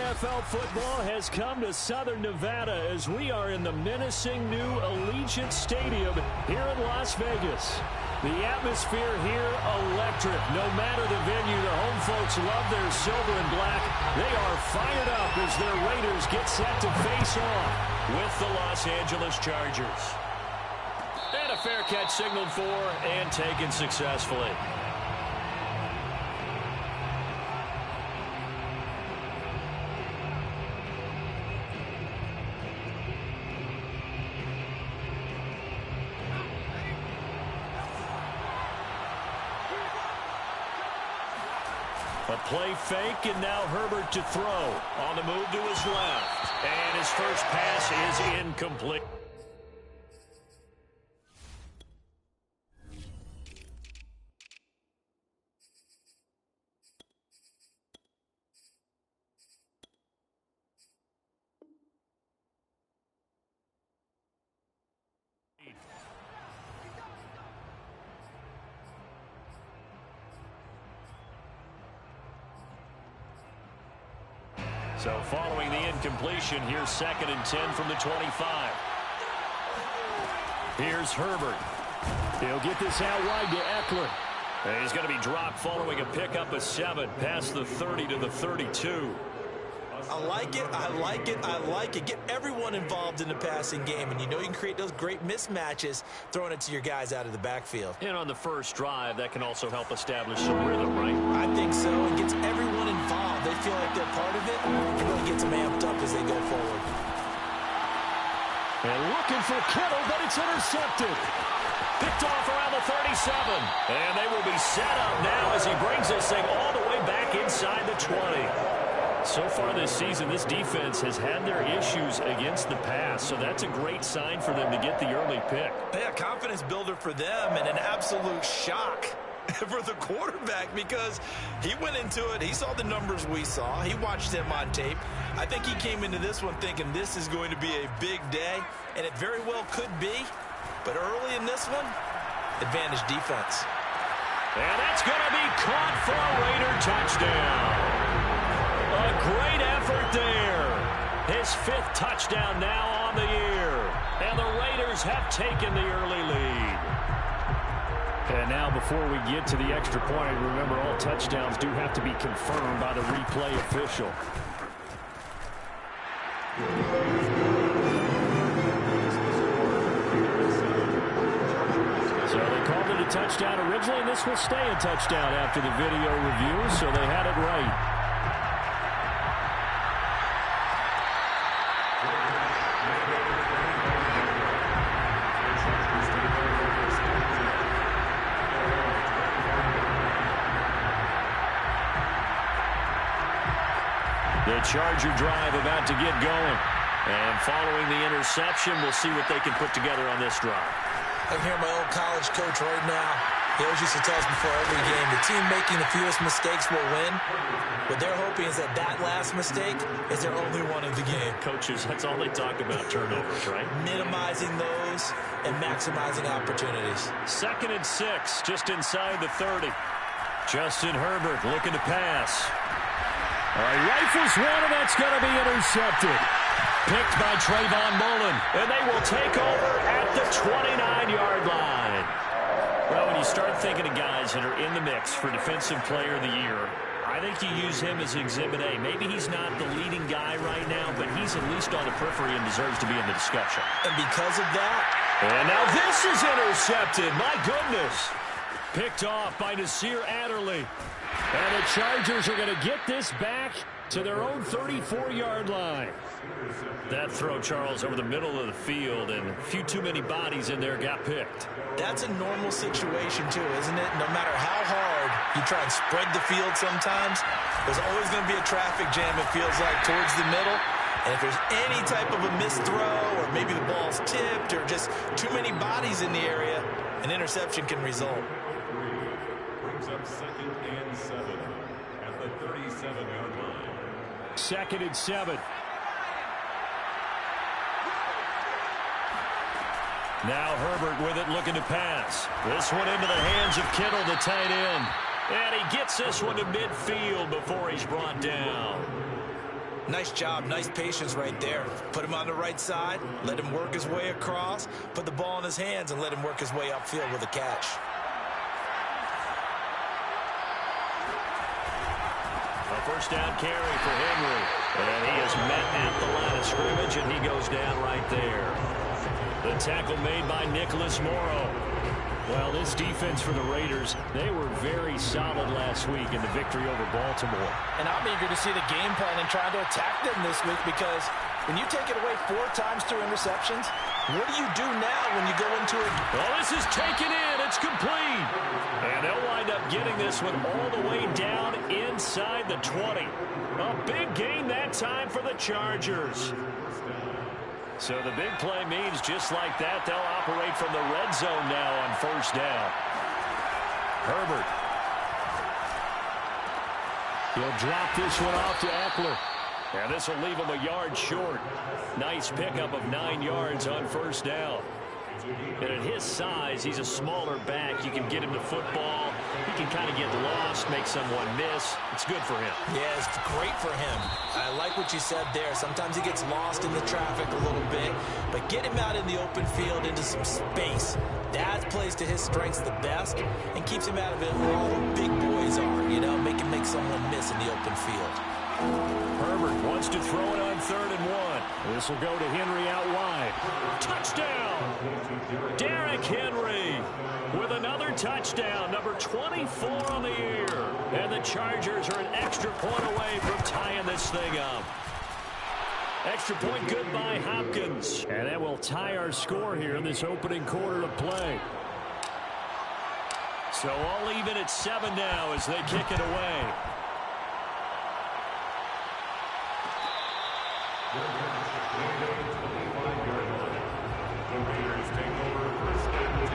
NFL football has come to Southern Nevada as we are in the menacing new Allegiant Stadium here in Las Vegas. The atmosphere here, electric. No matter the venue, the home folks love their silver and black. They are fired up as their Raiders get set to face off with the Los Angeles Chargers. And a fair catch signaled for and taken successfully. A play fake, and now Herbert to throw. On the move to his left. And his first pass is incomplete. So following the incompletion, here's 2nd and 10 from the 25. Here's Herbert. He'll get this out wide to Eckler. And he's going to be dropped following a pickup of 7 past the 30 to the 32. I like it, I like it, I like it. Get everyone involved in the passing game, and you know you can create those great mismatches throwing it to your guys out of the backfield. And on the first drive, that can also help establish some rhythm, right? I think so. It gets everyone involved. They feel like they're part of it. It really gets them amped up as they go forward. And looking for Kittle, but it's intercepted. Picked off around the 37. And they will be set up now as he brings this thing all the way back inside the 20. So far this season, this defense has had their issues against the pass, so that's a great sign for them to get the early pick. Yeah, confidence builder for them and an absolute shock for the quarterback because he went into it. He saw the numbers we saw. He watched them on tape. I think he came into this one thinking this is going to be a big day, and it very well could be. But early in this one, advantage defense. And that's going to be caught for a Raider touchdown. A great effort there. His 5th touchdown now on the year. And the Raiders have taken the early lead. And now before we get to the extra point, remember all touchdowns do have to be confirmed by the replay official. So they called it a touchdown originally, and this will stay a touchdown after the video review, so they had it right. The Charger drive about to get going. And following the interception, we'll see what they can put together on this drive. I'm hearing my old college coach right now. He always used to tell us before every game, the team making the fewest mistakes will win. What they're hoping is that that last mistake is their only one of the game. Coaches, that's all they talk about, turnovers, right? Minimizing those and maximizing opportunities. 2nd and 6, just inside the 30. Justin Herbert looking to pass. All right, rifles one, and that's going to be intercepted. Picked by Trayvon Mullen, and they will take over at the 29-yard line. Well, when you start thinking of guys that are in the mix for Defensive Player of the Year, I think you use him as Exhibit A. Maybe he's not the leading guy right now, but he's at least on the periphery and deserves to be in the discussion. And because of that... And now this is intercepted. My goodness. Picked off by Nasir Adderley. And the Chargers are going to get this back to their own 34-yard line. That throw, Charles, over the middle of the field, and a few too many bodies in there got picked. That's a normal situation, too, isn't it? No matter how hard you try and spread the field sometimes, there's always going to be a traffic jam, it feels like, towards the middle. And if there's any type of a missed throw, or maybe the ball's tipped, or just too many bodies in the area, an interception can result. Brings up 2nd and 7 at the 37-yard line. 2nd and 7. Now Herbert with it, looking to pass. This one into the hands of Kittle, the tight end. And he gets this one to midfield before he's brought down. Nice job, nice patience right there. Put him on the right side, let him work his way across, put the ball in his hands, and let him work his way upfield with a catch. A first down carry for Henry. And he is met at the line of scrimmage, and he goes down right there. The tackle made by Nicholas Morrow. Well, this defense for the Raiders, they were very solid last week in the victory over Baltimore. And I'm eager to see the game plan and trying to attack them this week, because when you take it away 4 times through interceptions, what do you do now when you go into it? Well, this is taken in. It's complete. And they'll wind up getting this one all the way down inside the 20. A big gain that time for the Chargers. So the big play means just like that, they'll operate from the red zone now on first down. Herbert. He'll drop this one off to Eckler. And this will leave him a yard short. Nice pickup of 9 yards on first down. And at his size, he's a smaller back. You can get him the football. He can kind of get lost, make someone miss. It's good for him. Yeah, it's great for him. I like what you said there. Sometimes he gets lost in the traffic a little bit, but get him out in the open field into some space. That plays to his strengths the best and keeps him out of it where all the big boys are, you know, make someone miss in the open field. Herbert wants to throw it on 3rd and 1. This will go to Henry out wide. Touchdown! Derrick Henry with another touchdown, number 24 on the year. And the Chargers are an extra point away from tying this thing up. Extra point good by Hopkins. And that will tie our score here in this opening quarter of play. So all even at 7 now as they kick it away.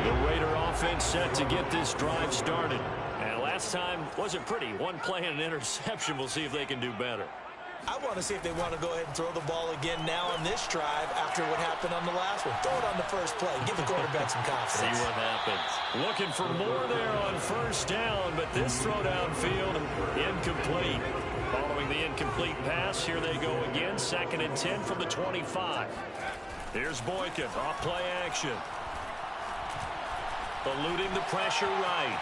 The Raider offense set to get this drive started. And last time wasn't pretty. One play and an interception. We'll see if they can do better. I want to see if they want to go ahead and throw the ball again now on this drive after what happened on the last one. Throw it on the first play. Give the quarterback some confidence. See what happens. Looking for more there on first down, but this throw downfield incomplete. Following the incomplete pass, here they go again. 2nd and 10 from the 25. Here's Boykin off play action. Eluding the pressure right.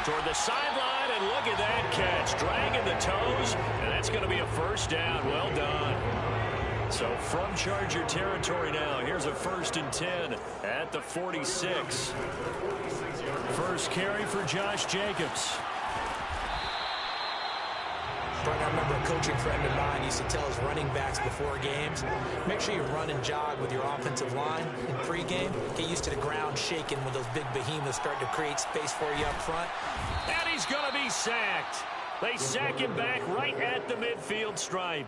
Toward the sideline, and look at that catch. Dragging the toes, and that's going to be a first down. Well done. So from Charger territory now, here's a 1st and 10 at the 46. First carry for Josh Jacobs. I remember a coaching friend of mine used to tell his running backs before games, make sure you run and jog with your offensive line in pregame. Get used to the ground shaking when those big behemoths start to create space for you up front. And he's going to be sacked. They sack him back right at the midfield stripe.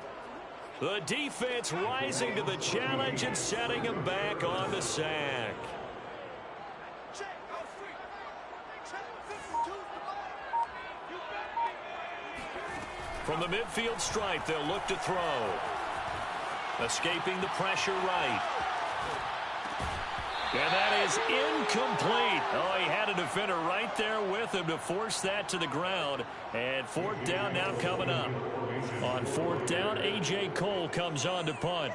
The defense rising to the challenge and setting him back on the sack. From the midfield stripe, they'll look to throw. Escaping the pressure right. And that is incomplete. Oh, he had a defender right there with him to force that to the ground. And 4th down now coming up. On 4th down, A.J. Cole comes on to punt.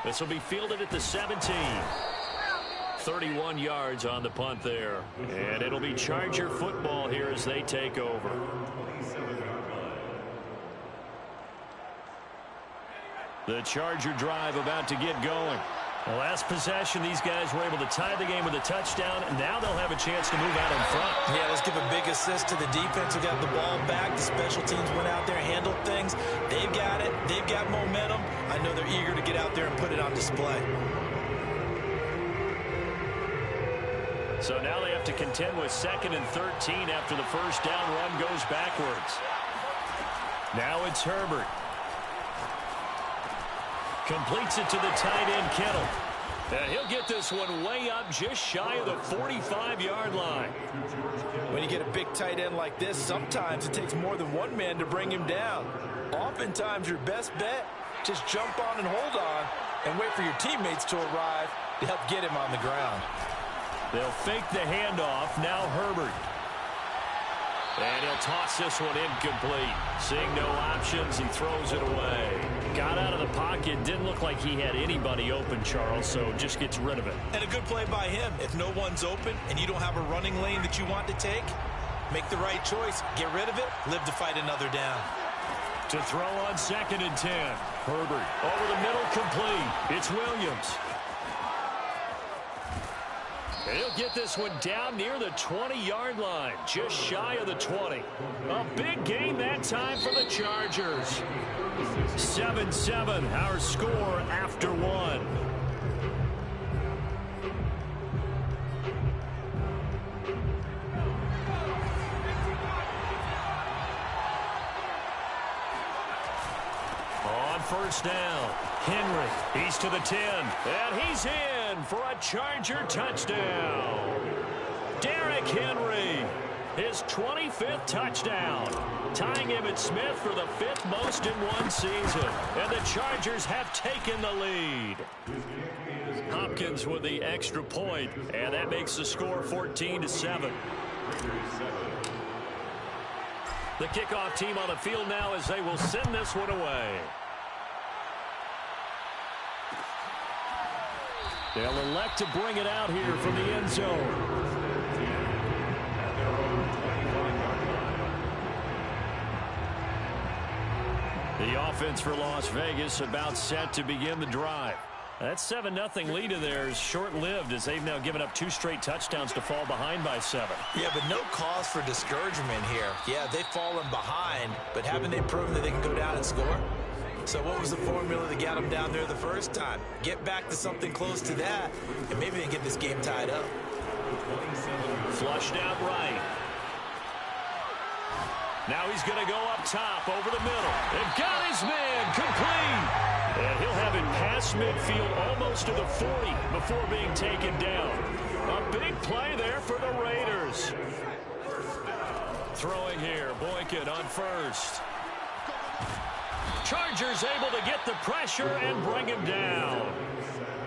This will be fielded at the 17. 31 yards on the punt there. And it'll be Charger football here as they take over. The Charger drive about to get going. The last possession, these guys were able to tie the game with a touchdown, and now they'll have a chance to move out in front. Yeah, let's give a big assist to the defense who got the ball back. The special teams went out there, handled things. They've got it. They've got momentum. I know they're eager to get out there and put it on display. So now they have to contend with 2nd and 13 after the first down run goes backwards. Now it's Herbert. Completes it to the tight end, Kittle. And he'll get this one way up just shy of the 45-yard line. When you get a big tight end like this, sometimes it takes more than one man to bring him down. Oftentimes, your best bet, just jump on and hold on and wait for your teammates to arrive to help get him on the ground. They'll fake the handoff. Now Herbert. And he'll toss this one incomplete. Seeing no options, he throws it away. Got out of the pocket. Didn't look like he had anybody open, Charles, so just gets rid of it. And a good play by him. If no one's open and you don't have a running lane that you want to take, make the right choice. Get rid of it. Live to fight another down. To throw on 2nd and 10. Herbert over the middle, complete. It's Williams. And he'll get this one down near the 20-yard line, just shy of the 20. A big game that time for the Chargers. 7-7, our score after one. On first down, Henry, he's to the 10, and he's in for a Charger touchdown. Derrick Henry, his 25th touchdown, tying Emmitt Smith for the 5th most in one season. And the Chargers have taken the lead. Hopkins with the extra point, and that makes the score 14-7. The kickoff team on the field now as they will send this one away. They'll elect to bring it out here from the end zone. The offense for Las Vegas about set to begin the drive. That 7-0 lead of theirs short-lived as they've now given up 2 straight touchdowns to fall behind by 7. Yeah, but no cause for discouragement here. Yeah, they've fallen behind, but haven't they proven that they can go down and score? So what was the formula that got them down there the first time? Get back to something close to that, and maybe they can get this game tied up. Flushed out right. Now he's going to go up top over the middle. They've got his man complete. And he'll have it past midfield almost to the 40 before being taken down. A big play there for the Raiders. Throwing here, Boykin on first. Chargers able to get the pressure and bring him down.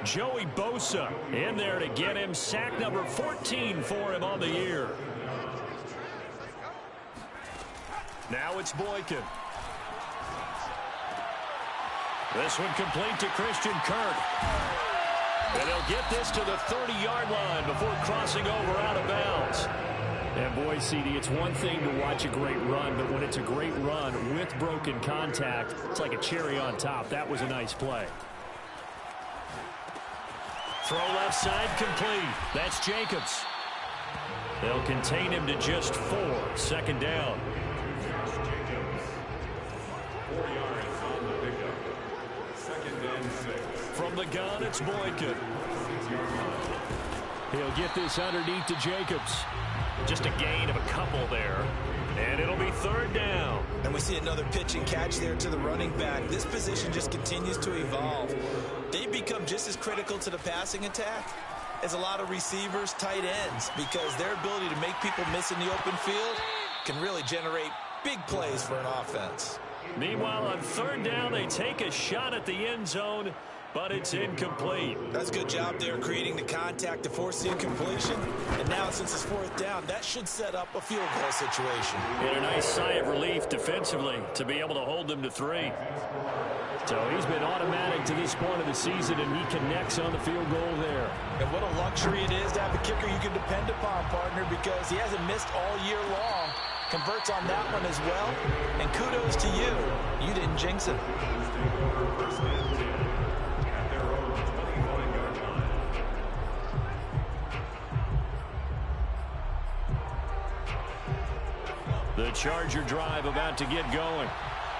Joey Bosa in there to get him. Sack number 14 for him on the year. Now it's Boykin. This one complete to Christian Kirk. And he'll get this to the 30-yard line before crossing over out of bounds. And boy, CD, it's one thing to watch a great run, but when it's a great run with broken contact, it's like a cherry on top. That was a nice play. Throw left side complete. That's Jacobs. They'll contain him to just 4. 2nd down. From the gun, it's Boykin. He'll get this underneath to Jacobs. Just a gain of a couple there. And it'll be 3rd down. And we see another pitch and catch there to the running back. This position just continues to evolve. They've become just as critical to the passing attack as a lot of receivers, tight ends, because their ability to make people miss in the open field can really generate big plays for an offense. Meanwhile, on 3rd down, they take a shot at the end zone, but it's incomplete. That's a good job there creating the contact to force the incompletion. And now, since it's 4th down, that should set up a field goal situation. And a nice sigh of relief defensively to be able to hold them to 3. So he's been automatic to this point of the season, and he connects on the field goal there. And what a luxury it is to have a kicker you can depend upon, partner, because he hasn't missed all year long. Converts on that one as well. And kudos to you. You didn't jinx it. The Charger drive about to get going.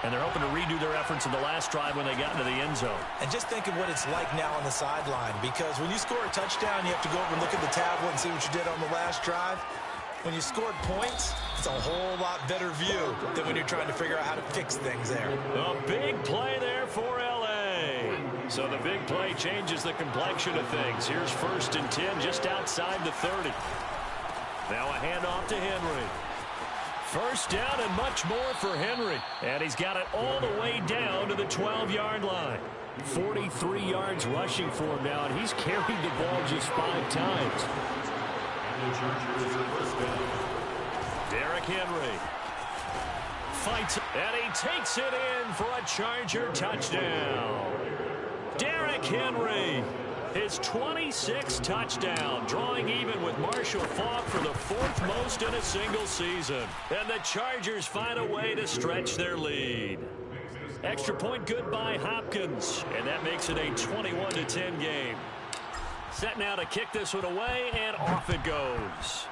And they're hoping to redo their efforts in the last drive when they got into the end zone. And just think of what it's like now on the sideline, because when you score a touchdown, you have to go over and look at the tablet and see what you did on the last drive. When you scored points, it's a whole lot better view than when you're trying to figure out how to fix things there. A big play there for L.A. So the big play changes the complexion of things. Here's 1st and 10 just outside the 30. Now a handoff to Henry. 1st down and much more for Henry. And he's got it all the way down to the 12-yard line. 43 yards rushing for him now, and he's carried the ball just 5 times. Derrick Henry fights, and he takes it in for a Charger touchdown. Derrick Henry, his 26th touchdown, drawing even with Marshall Faulk for the 4th most in a single season. And the Chargers find a way to stretch their lead. Extra point good by Hopkins, and that makes it a 21-10 game. Set now to kick this one away, and off it goes.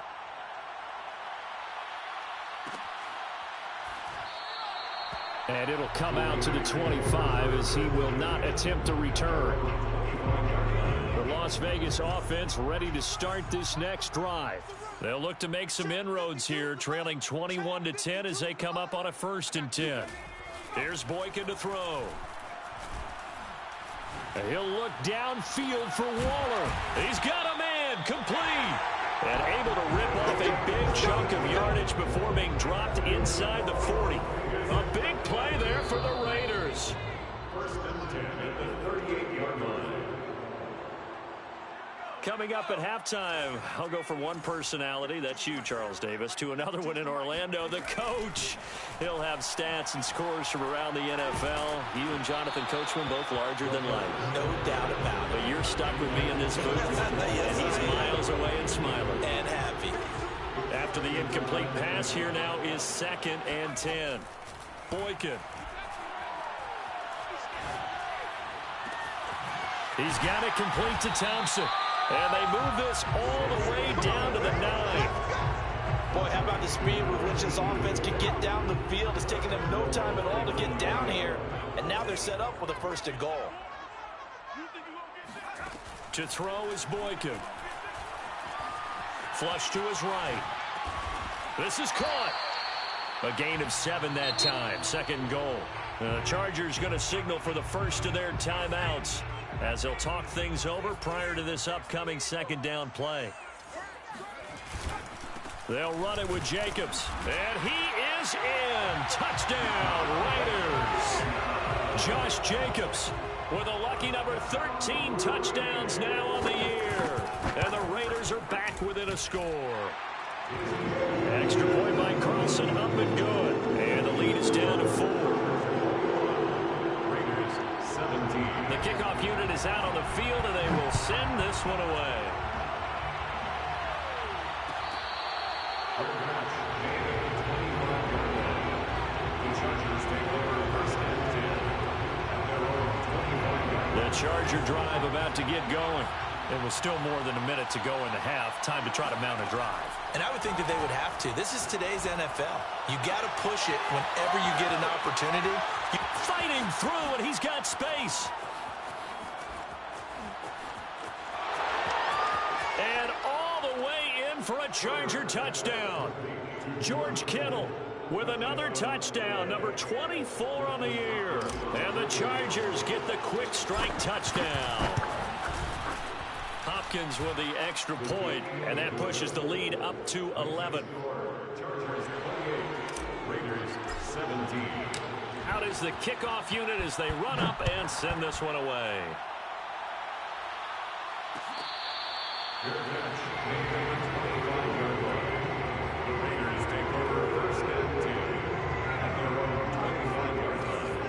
And it'll come out to the 25 as he will not attempt to return. The Las Vegas offense ready to start this next drive. They'll look to make some inroads here, trailing 21-10 as they come up on a 1st and 10. Here's Boykin to throw. He'll look downfield for Waller. He's got a man, complete. And able to rip off a big chunk of yardage before being dropped inside the 40. A big play there for the Raiders. 1st and 10 at the 38-yard line. Coming up at halftime, I'll go from one personality, that's you, Charles Davis, to another one in Orlando, the coach. He'll have stats and scores from around the NFL. You and Jonathan Coachman both larger than life. No doubt about it. But you're stuck with me in this booth, Yes, and he's miles away and smiling. And happy. After the incomplete pass, here now is 2nd and 10. Boykin. He's got it complete to Thompson. And they move this all the way down to the 9. Boy, how about the speed with which this offense can get down the field? It's taking them no time at all to get down here. And now they're set up with a 1st and goal. To throw is Boykin. Flush to his right. This is caught. A gain of 7 that time. 2nd goal. The Chargers going to signal for the first of their timeouts as they'll talk things over prior to this upcoming 2nd down play. They'll run it with Jacobs. And he is in. Touchdown, Raiders. Josh Jacobs with a lucky number 13 touchdowns now on the year. And the Raiders are back within a score. Extra point by Carlson, up and good. And the lead is down to 4. Raiders 17. The kickoff unit is out on the field, and they will send this one away. The Charger drive about to get going. There was still more than a minute to go in the half. Time to try to mount a drive. And I would think that they would have to. This is today's NFL. You got to push it whenever you get an opportunity. Fighting through, and he's got space. And all the way in for a Charger touchdown. George Kittle with another touchdown, number 24 on the year. And the Chargers get the quick strike touchdown. Hopkins with the extra point, and that pushes the lead up to 11. Chargers 28, Raiders 17. Out is the kickoff unit as they run up and send this one away. Good catch. Made at the 25-yard line. The Raiders take over 1st and 10 at their own 25-yard line.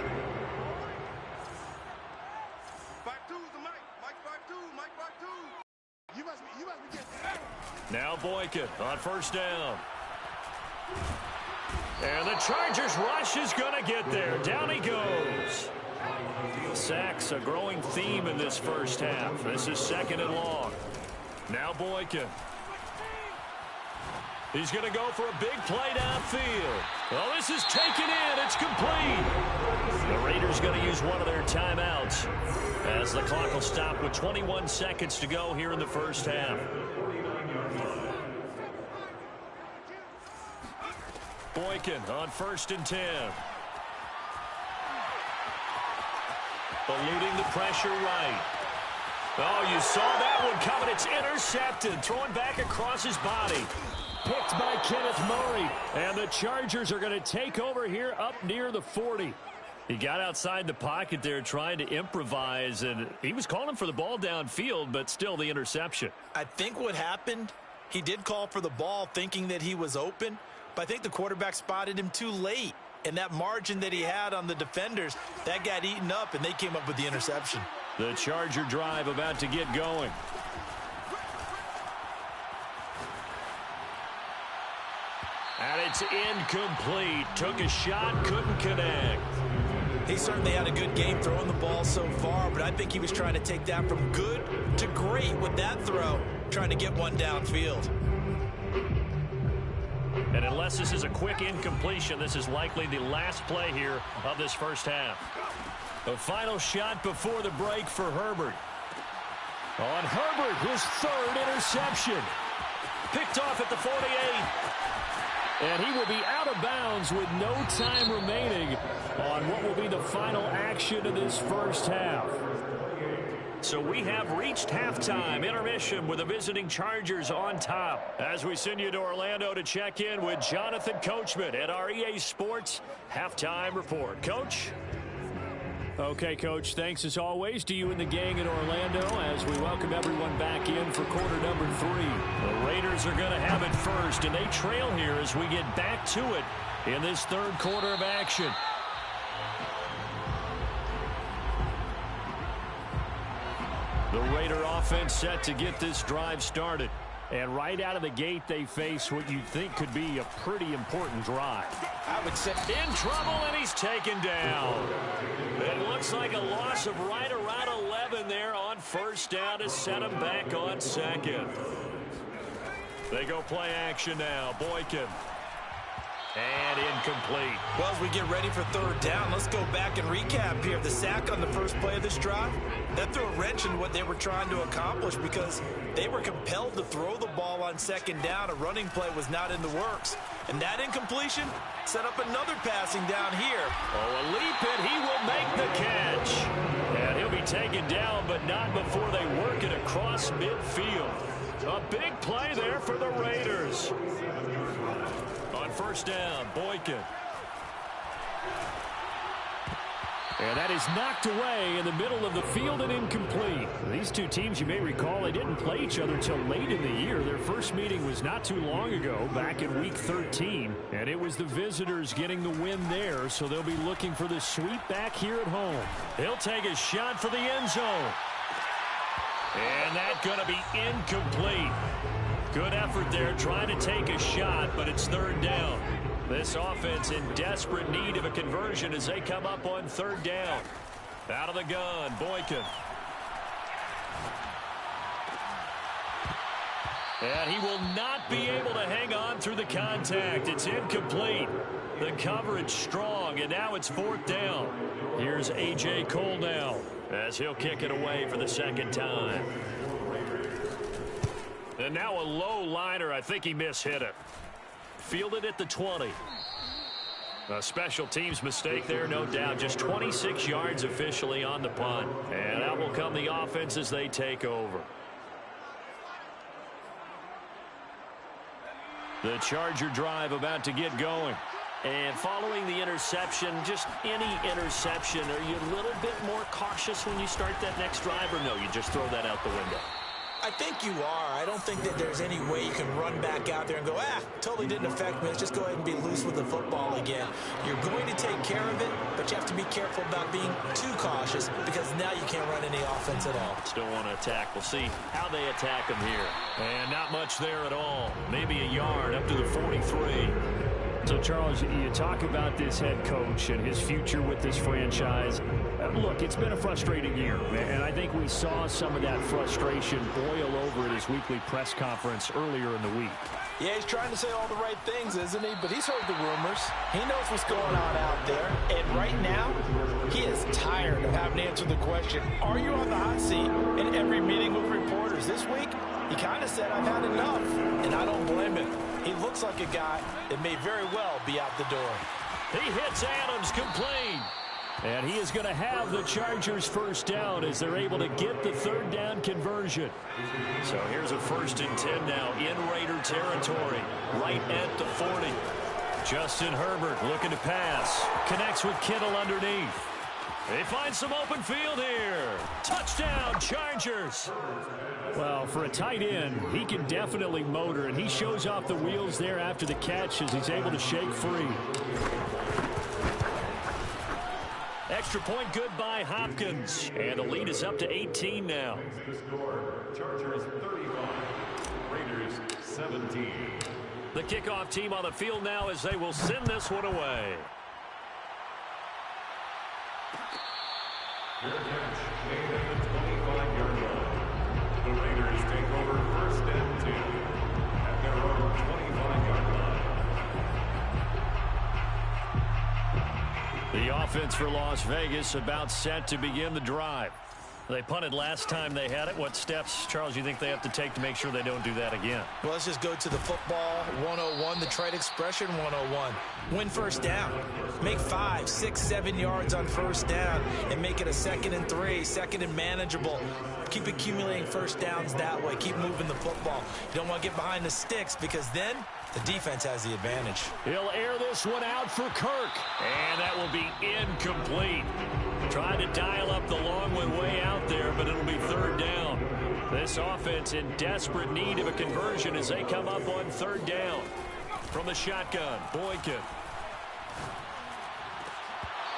Back two, the Mike. Mike back two. Mike back two. You must be getting. Now Boykin on 1st down. And the Chargers rush is going to get there. Down he goes. Sacks a growing theme in this first half. This is 2nd and long. Now Boykin. He's going to go for a big play downfield. Oh, this is taken in. It's complete. The Raiders going to use one of their timeouts as the clock will stop with 21 seconds to go here in the first half. Boykin on 1st and 10. Eluding the pressure right. Oh, you saw that one coming. It's intercepted. Throwing back across his body. Picked by Kenneth Murray. And the Chargers are going to take over here up near the 40. He got outside the pocket there trying to improvise, and he was calling for the ball downfield, but still the interception. I think what happened, He did call for the ball thinking that he was open, but I think the quarterback spotted him too late. And that margin that he had on the defenders, that got eaten up, and they came up with the interception. The Charger drive about to get going. And it's incomplete. Took a shot, couldn't connect. He certainly had a good game throwing the ball so far, but I think he was trying to take that from good to great with that throw, trying to get one downfield. And unless this is a quick incompletion, this is likely the last play here of this first half. The final shot before the break for Herbert. On Herbert, his third interception. Picked off at the 48. And he will be out of bounds with no time remaining on what will be the final action of this first half. So we have reached halftime intermission with the visiting Chargers on top. As we send you to Orlando to check in with Jonathan Coachman at our EA Sports Halftime Report. Coach? Okay, Coach, thanks as always to you and the gang in Orlando as we welcome everyone back in for quarter number 3. The Raiders are going to have it first, and they trail here as we get back to it in this third quarter of action. The Raider offense set to get this drive started. And right out of the gate, they face what you'd think could be a pretty important drive. I would say in trouble, and he's taken down. It looks like a loss of right around 11 there on first down to set him back on second. They go play action now. Boykin. And incomplete. Well, as we get ready for third down, let's go back and recap here. The sack on the first play of this drive, that threw a wrench in what they were trying to accomplish because they were compelled to throw the ball on second down. A running play was not in the works. And that incompletion set up another passing down here. Oh, a leap, and he will make the catch. And he'll be taken down, but not before they work it across midfield. A big play there for the Raiders. On first down, Boykin. And that is knocked away in the middle of the field and incomplete. These two teams, you may recall, they didn't play each other until late in the year. Their first meeting was not too long ago, back in Week 13. And it was the visitors getting the win there, so they'll be looking for the sweep back here at home. He'll take a shot for the end zone. And that's going to be incomplete. Good effort there trying to take a shot, but it's third down. This offense in desperate need of a conversion as they come up on third down. Out of the gun, Boykin. And he will not be able to hang on through the contact. It's incomplete. The coverage strong, and now it's fourth down. Here's A.J. Cole now as he'll kick it away for the second time. And now a low liner. I think he mishit it. Fielded at the 20. A special teams mistake there, no doubt. Just 26 yards officially on the punt. And out will come the offense as they take over. The Charger drive about to get going. And following the interception, just any interception, are you a little bit more cautious when you start that next drive, or no, you just throw that out the window? I think you are. I don't think that there's any way you can run back out there and go, totally didn't affect me. Let's just go ahead and be loose with the football again. You're going to take care of it, but you have to be careful about being too cautious because now you can't run any offense at all. Still want to attack. We'll see how they attack them here. And not much there at all. Maybe a yard up to the 43. So, Charles, you talk about this head coach and his future with this franchise. Look, it's been a frustrating year, and I think we saw some of that frustration boil over at his weekly press conference earlier in the week. Yeah, he's trying to say all the right things, isn't he? But he's heard the rumors. He knows what's going on out there. And right now, he is tired of having to answer the question, are you on the hot seat? In every meeting with reporters this week, he kind of said, I've had enough. And I don't blame him. He looks like a guy that may very well be out the door. He hits Adams complete. And he is going to have the Chargers first down as they're able to get the third down conversion. So here's a 1st and 10 now in Raider territory, right at the 40. Justin Herbert looking to pass. Connects with Kittle underneath. They find some open field here. Touchdown, Chargers. Well, for a tight end, he can definitely motor, and he shows off the wheels there after the catch as he's able to shake free. Extra point good by Hopkins. And the lead is up to 18 now. The score, Chargers 35, Raiders 17. The kickoff team on the field now as they will send this one away. Fair catch made at the 25-yard line. The Raiders take over 1st and 2 at their own 25-yard line. The offense for Las Vegas about set to begin the drive. They punted last time they had it. What steps, Charles, you think they have to take to make sure they don't do that again? Well, let's just go to the football 101, the trade expression 101. Win first down. Make 5, 6, 7 yards on first down and make it a 2nd and 3, 2nd and manageable. Keep accumulating first downs that way. Keep moving the football. You don't want to get behind the sticks because then the defense has the advantage. He'll air this one out for Kirk. And that will be incomplete. Trying to dial up the long one way out there, but it'll be 3rd down. This offense in desperate need of a conversion as they come up on 3rd down. From the shotgun, Boykin.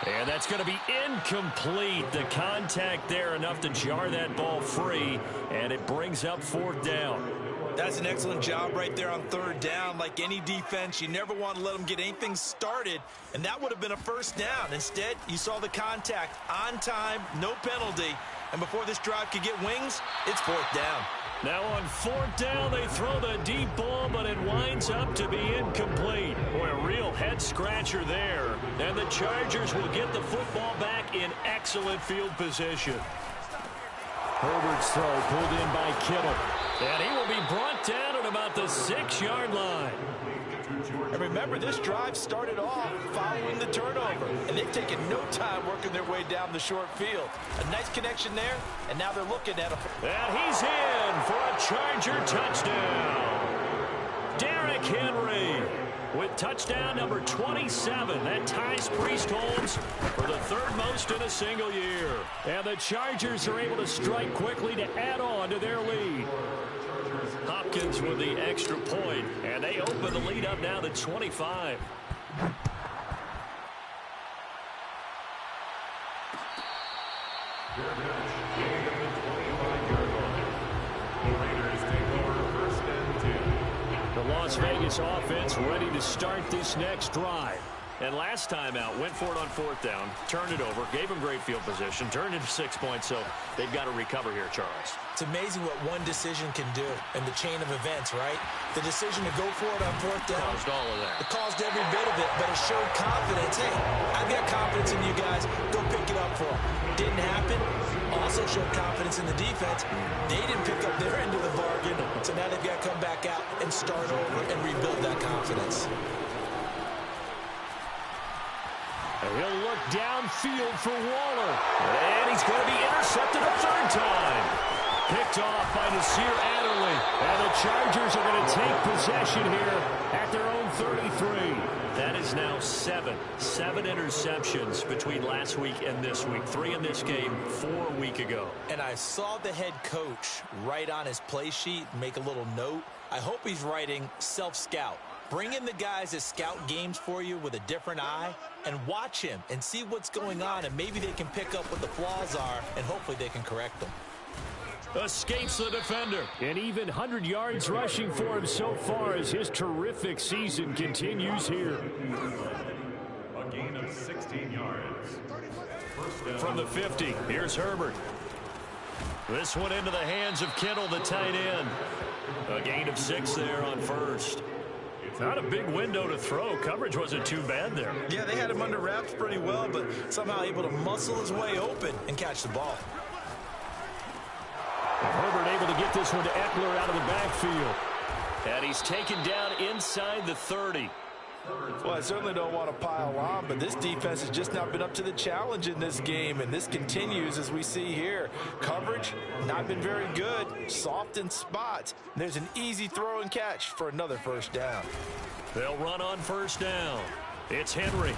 And that's going to be incomplete. The contact there enough to jar that ball free, and it brings up 4th down. That's an excellent job right there on 3rd down. Like any defense, you never want to let them get anything started, and that would have been a first down. Instead, you saw the contact on time, no penalty, and before this drive could get wings, it's 4th down. Now on 4th down, they throw the deep ball, but it winds up to be incomplete. Boy, a real head-scratcher there. And the Chargers will get the football back in excellent field position. Herbert's throw pulled in by Kittle. And he will be brought down at about the 6-yard line. And remember, this drive started off following the turnover. And they've taken no time working their way down the short field. A nice connection there, and now they're looking at a... And he's in for a Charger touchdown. Derrick Henry with touchdown number 27. That ties Priest Holmes for the 3rd most in a single year. And the Chargers are able to strike quickly to add on to their lead. Hopkins with the extra point, and they open the lead up now to 25. The Las Vegas offense ready to start this next drive. And last time out, went for it on 4th down, turned it over, gave them great field position, turned into 6 points, so they've got to recover here, Charles. It's amazing what one decision can do in the chain of events, right? The decision to go for it on 4th down. Caused all of that. It caused every bit of it, but it showed confidence. Hey, I've got confidence in you guys. Go pick it up for them. Didn't happen. Also showed confidence in the defense. They didn't pick up their end of the bargain, so now they've got to come back out and start over and rebuild that confidence. He'll look downfield for Waller. And he's going to be intercepted a 3rd time. Picked off by Nasir Adderley. And the Chargers are going to take possession here at their own 33. That is now 7 interceptions between last week and this week. 3 in this game, 4 a week ago. And I saw the head coach write on his play sheet, make a little note. I hope he's writing self-scout. Bring in the guys that scout games for you with a different eye and watch him and see what's going on, and maybe they can pick up what the flaws are, and hopefully they can correct them. Escapes the defender. And even 100 yards rushing for him so far as his terrific season continues here. A gain of 16 yards. From the 50, here's Herbert. This one into the hands of Kittle, the tight end. A gain of 6 there on 1st. Not a big window to throw. Coverage wasn't too bad there. Yeah, they had him under wraps pretty well, but somehow able to muscle his way open and catch the ball. Herbert able to get this one to Eckler out of the backfield. And he's taken down inside the 30. Well, I certainly don't want to pile on, but this defense has just not been up to the challenge in this game, and this continues as we see here. Coverage, not been very good, soft in spots. There's an easy throw and catch for another 1st down. They'll run on 1st down. It's Henry.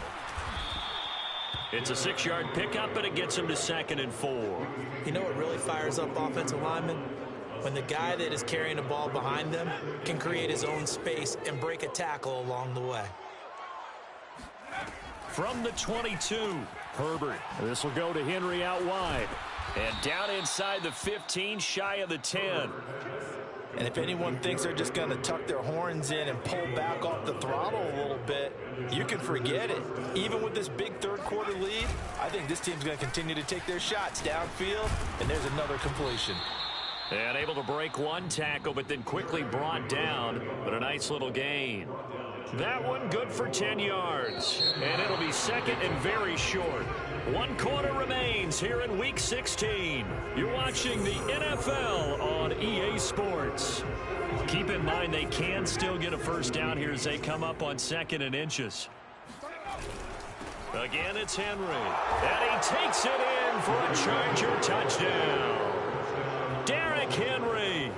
It's a 6-yard pickup, but it gets him to 2nd and 4. You know what really fires up offensive linemen? When the guy that is carrying the ball behind them can create his own space and break a tackle along the way. From the 22, Herbert. This will go to Henry out wide. And down inside the 15, shy of the 10. And if anyone thinks they're just going to tuck their horns in and pull back off the throttle a little bit, you can forget it. Even with this big third-quarter lead, I think this team's going to continue to take their shots downfield, and there's another completion. And able to break one tackle, but then quickly brought down. But a nice little gain. That one good for 10 yards. And it'll be 2nd and very short. 1 quarter remains here in Week 16. You're watching the NFL on EA Sports. Keep in mind they can still get a first down here as they come up on 2nd and inches. Again, it's Henry. And he takes it in for a Charger touchdown. Derrick Henry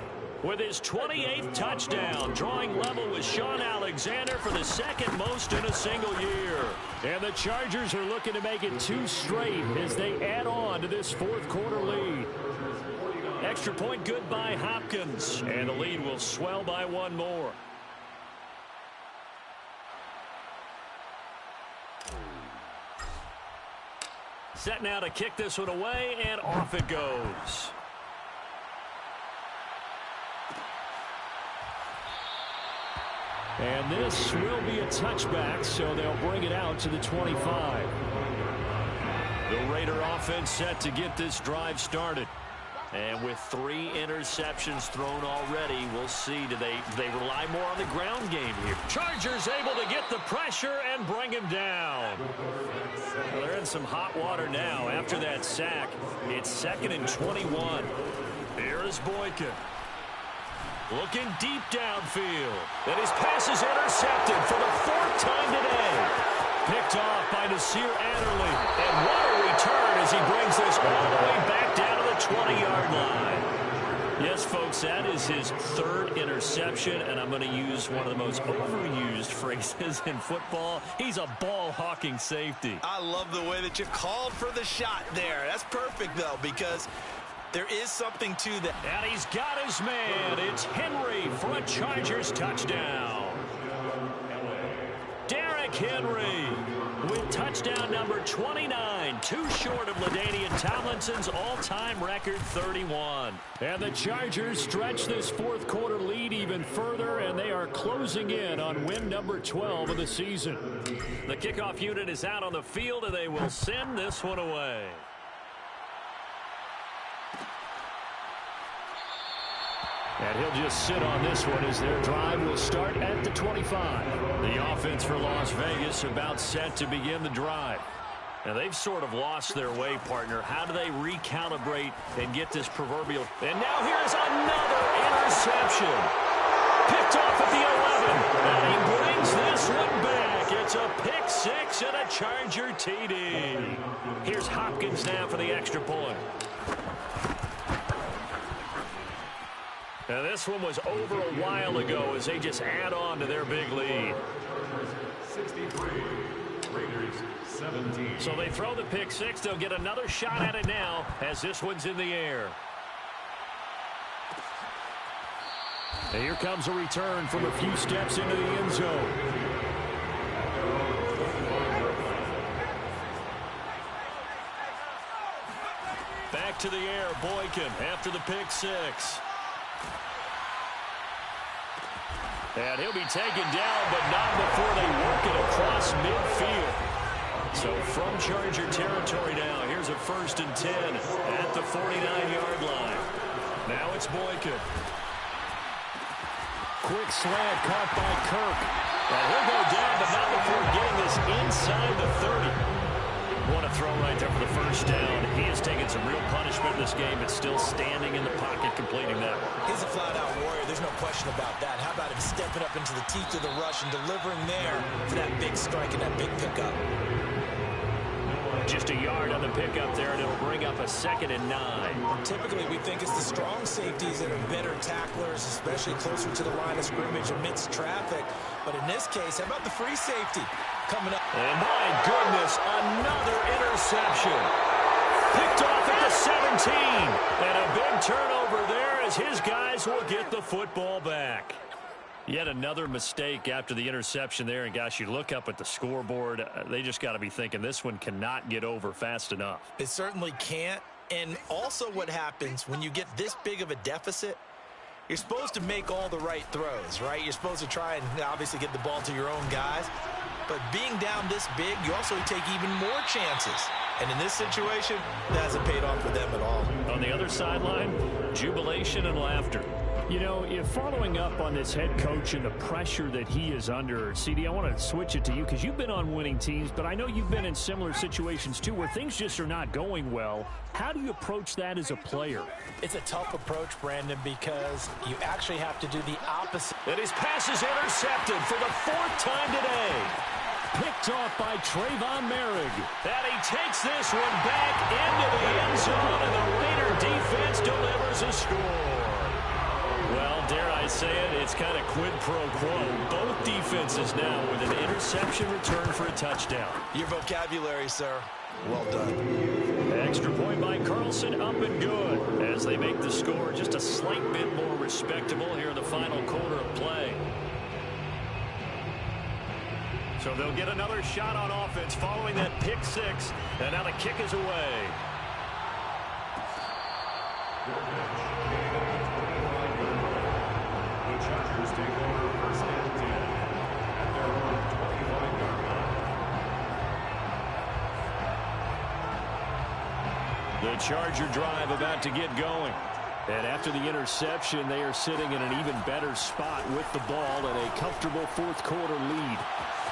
with his 28th touchdown, drawing level with Sean Alexander for the 2nd most in a single year. And the Chargers are looking to make it 2 straight as they add on to this 4th quarter lead. Extra point good by Hopkins, and the lead will swell by 1 more. Set now to kick this one away, and off it goes. And this will be a touchback, so they'll bring it out to the 25. The Raider offense set to get this drive started. And with 3 interceptions thrown already, we'll see. Do they rely more on the ground game here? Chargers able to get the pressure and bring him down. Well, they're in some hot water now. After that sack, it's 2nd and 21. Here is Boykin. Looking deep downfield. And his pass is intercepted for the 4th time today. Picked off by Nasir Adderley. And what a return as he brings this all the way back down to the 20-yard line. Yes, folks, that is his 3rd interception, and I'm going to use one of the most overused phrases in football. He's a ball-hawking safety. I love the way that you called for the shot there. That's perfect, though, because there is something to that. And he's got his man. It's Henry for a Chargers touchdown. Derrick Henry with touchdown number 29, 2 short of LaDainian Tomlinson's all-time record 31. And the Chargers stretch this 4th quarter lead even further, and they are closing in on win number 12 of the season. The kickoff unit is out on the field, and they will send this one away. And he'll just sit on this one as their drive will start at the 25. The offense for Las Vegas about set to begin the drive. Now, they've sort of lost their way, partner. How do they recalibrate and get this proverbial? And now here's another interception. Picked off at the 11. And he brings this one back. It's a pick 6 and a Charger TD. Here's Hopkins now for the extra point. Now, this one was over a while ago as they just add on to their big lead. 63, Raiders 17. So they throw the pick 6. They'll get another shot at it now as this one's in the air. And here comes a return from a few steps into the end zone. Back to the air, Boykin after the pick 6. And he'll be taken down, but not before they work it across midfield. So from Charger territory now, here's a 1st and 10 at the 49-yard line. Now it's Boykin. Quick slant caught by Kirk. And he'll go down, but not before getting this inside the 30. What a throw right there for the 1st down. He has taken some real punishment in this game, but still standing in the pocket completing that one. He's a flat-out warrior. There's no question about that. How about him stepping up into the teeth of the rush and delivering there for that big strike and that big pickup? Just a yard on the pickup there, and it'll bring up a 2nd and 9. Typically, we think it's the strong safeties that are better tacklers, especially closer to the line of scrimmage amidst traffic. But in this case, how about the free safety coming up? And my goodness, another interception. Picked off at the 17. And a big turnover there as his guys will get the football back. Yet another mistake after the interception there. And, gosh, you look up at the scoreboard. They just got to be thinking this one cannot get over fast enough. It certainly can't. And also what happens when you get this big of a deficit, you're supposed to make all the right throws, right? You're supposed to try and obviously get the ball to your own guys. But being down this big, you also take even more chances. And in this situation, that hasn't paid off for them at all. On the other sideline, jubilation and laughter. You know, if following up on this head coach and the pressure that he is under, CD, I want to switch it to you because you've been on winning teams, but I know you've been in similar situations too where things just are not going well. How do you approach that as a player? It's a tough approach, Brandon, because you actually have to do the opposite. And his pass is intercepted for the 4th time today. Picked off by Trayvon Merrick. And he takes this one back into the end zone, and the Raider defense delivers a score. Well, dare I say it, it's kind of quid pro quo. Both defenses now with an interception return for a touchdown. Your vocabulary, sir. Well done. Extra point by Carlson, up and good, as they make the score just a slight bit more respectable here in the final quarter of play. So they'll get another shot on offense following that pick six, and now the kick is away. The Chargers take over first and 10 at their own 25-yard line. The Charger drive about to get going. And after the interception, they are sitting in an even better spot with the ball and a comfortable fourth quarter lead.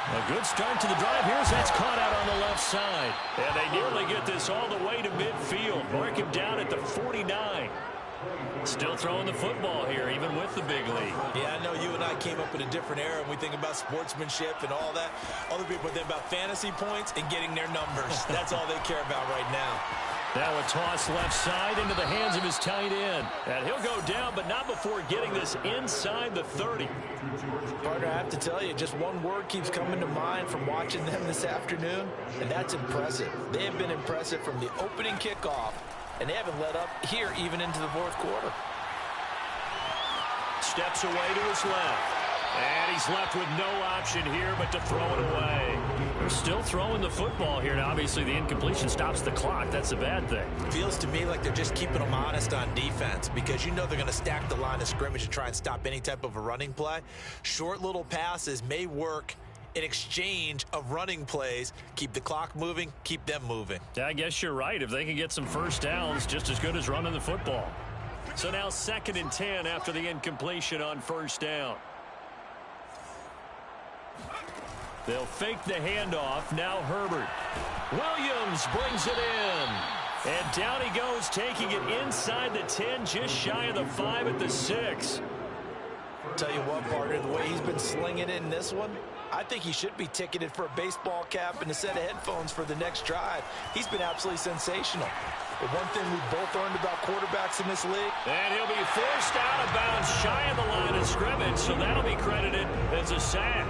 A good start to the drive. Here's that's caught out on the left side. And they nearly get this all the way to midfield. Mark him down at the 49. Still throwing the football here, even with the big lead. Yeah, I know you and I came up in a different era, and we think about sportsmanship and all that. Other people think about fantasy points and getting their numbers. That's all they care about right now. Now a toss left side into the hands of his tight end. And he'll go down, but not before getting this inside the 30. Partner, I have to tell you, just one word keeps coming to mind from watching them this afternoon, and that's impressive. They have been impressive from the opening kickoff, and they haven't let up here even into the fourth quarter. Steps away to his left. And he's left with no option here but to throw it away. They're still throwing the football here. Now, obviously, the incompletion stops the clock. That's a bad thing. Feels to me like they're just keeping them honest on defense because you know they're going to stack the line of scrimmage and try and stop any type of a running play. Short little passes may work in exchange of running plays. Keep the clock moving, keep them moving. I guess you're right. If they can get some first downs, just as good as running the football. So now 2nd and 10 after the incompletion on first down. They'll fake the handoff. Now Herbert. Williams brings it in. And down he goes, taking it inside the 10, just shy of the 5 at the 6. Tell you what, partner, the way he's been slinging it in this one, I think he should be ticketed for a baseball cap and a set of headphones for the next drive. He's been absolutely sensational. But one thing we've both learned about quarterbacks in this league. And he'll be forced out of bounds shy of the line of scrimmage, so that'll be credited as a sack.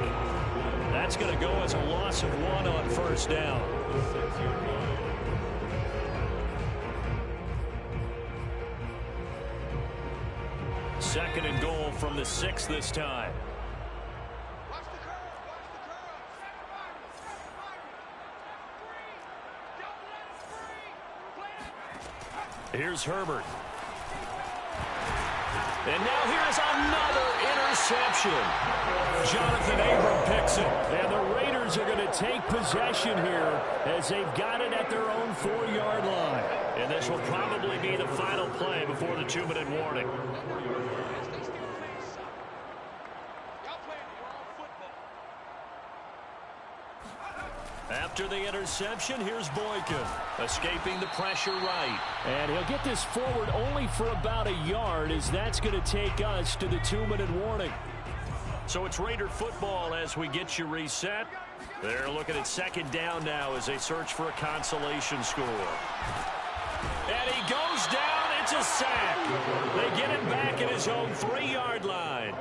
That's going to go as a loss of 1 on first down. Second and goal from the 6 this time. Here's Herbert. And now here's another interception. Jonathan Abram picks it. And the Raiders are going to take possession here as they've got it at their own 4-yard line. And this will probably be the final play before the 2-minute warning. After the interception, here's Boykin, escaping the pressure right. And he'll get this forward only for about a yard, as that's going to take us to the 2-minute warning. So it's Raider football as we get you reset. They're looking at 2nd down now as they search for a consolation score. And he goes down. It's a sack. They get him back at his own 3-yard line.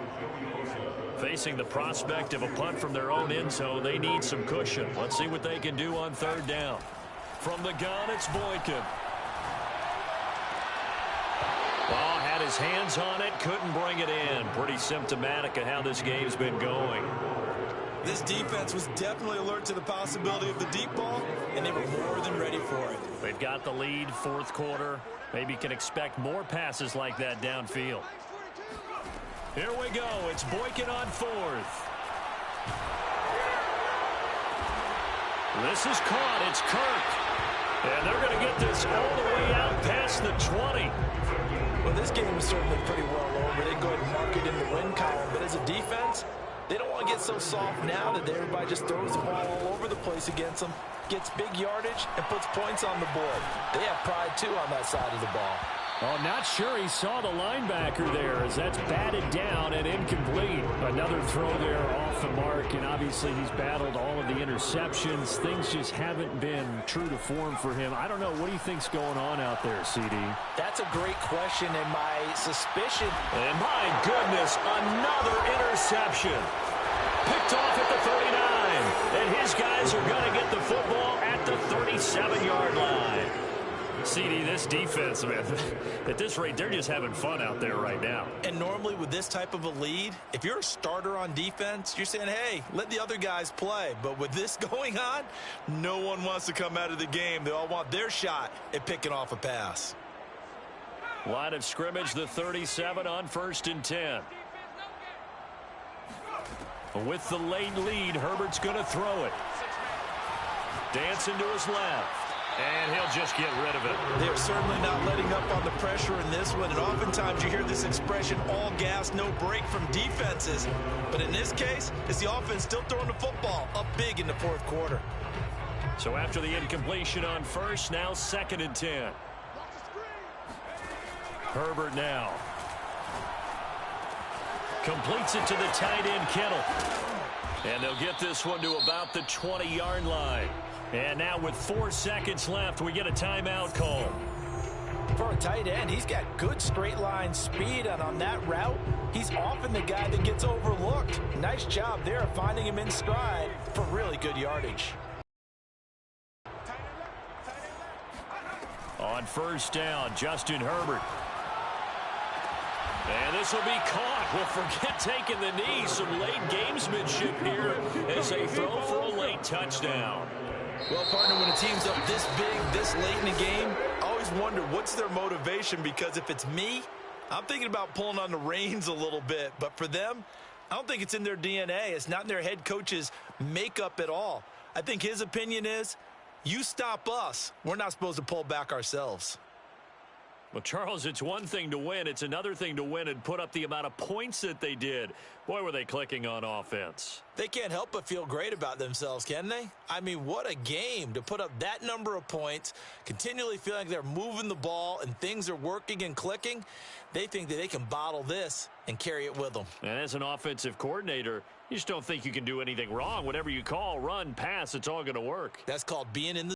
Facing the prospect of a punt from their own end zone, they need some cushion. Let's see what they can do on 3rd down. From the gun, it's Boykin. Ball had his hands on it, couldn't bring it in. Pretty symptomatic of how this game's been going. This defense was definitely alert to the possibility of the deep ball, and they were more than ready for it. They've got the lead, 4th quarter. Maybe can expect more passes like that downfield. Here we go. It's Boykin on 4th. This is caught. It's Kirk. And they're going to get this all the way out past the 20. Well, this game is certainly pretty well over. They go ahead and mark it in the win column. But as a defense, they don't want to get so soft now that everybody just throws the ball all over the place against them, gets big yardage, and puts points on the board. They have pride, too, on that side of the ball. Oh, not sure he saw the linebacker there as that's batted down and incomplete. Another throw there off the mark, and obviously he's battled all of the interceptions. Things just haven't been true to form for him. I don't know. What do you think's going on out there, CD? That's a great question, and my suspicion... And my goodness, another interception. Picked off at the 39. And his guys are going to get the football at the 37-yard line. CD, this defense, man, at this rate, they're just having fun out there right now. And normally with this type of a lead, if you're a starter on defense, you're saying, hey, let the other guys play. But with this going on, no one wants to come out of the game. They all want their shot at picking off a pass. Line of scrimmage, the 37 on 1st and 10. With the late lead, Herbert's going to throw it. Dancing to his left. And he'll just get rid of it. They're certainly not letting up on the pressure in this one. And oftentimes you hear this expression, all gas, no break from defenses. But in this case, it's the offense still throwing the football up big in the 4th quarter. So after the incompletion on 1st, now 2nd and 10. Herbert now. Completes it to the tight end, Kittle. And they'll get this one to about the 20-yard line. And now with 4 seconds left, we get a timeout call. For a tight end, he's got good straight line speed, and on that route, he's often the guy that gets overlooked. Nice job there of finding him in stride for really good yardage. On 1st down, Justin Herbert. And this will be caught. Well, forget taking the knee. Some late gamesmanship here as they throw for a late touchdown. Well, partner, when a team's up this big, this late in the game, I always wonder what's their motivation, because if it's me, I'm thinking about pulling on the reins a little bit. But for them, I don't think it's in their DNA. It's not in their head coach's makeup at all. I think his opinion is, you stop us, we're not supposed to pull back ourselves. Well, Charles, it's one thing to win. It's another thing to win and put up the amount of points that they did. Boy, were they clicking on offense. They can't help but feel great about themselves, can they? I mean, what a game to put up that number of points, continually feeling like they're moving the ball and things are working and clicking. They think that they can bottle this and carry it with them. And as an offensive coordinator, you just don't think you can do anything wrong. Whatever you call, run, pass, it's all going to work. That's called being in the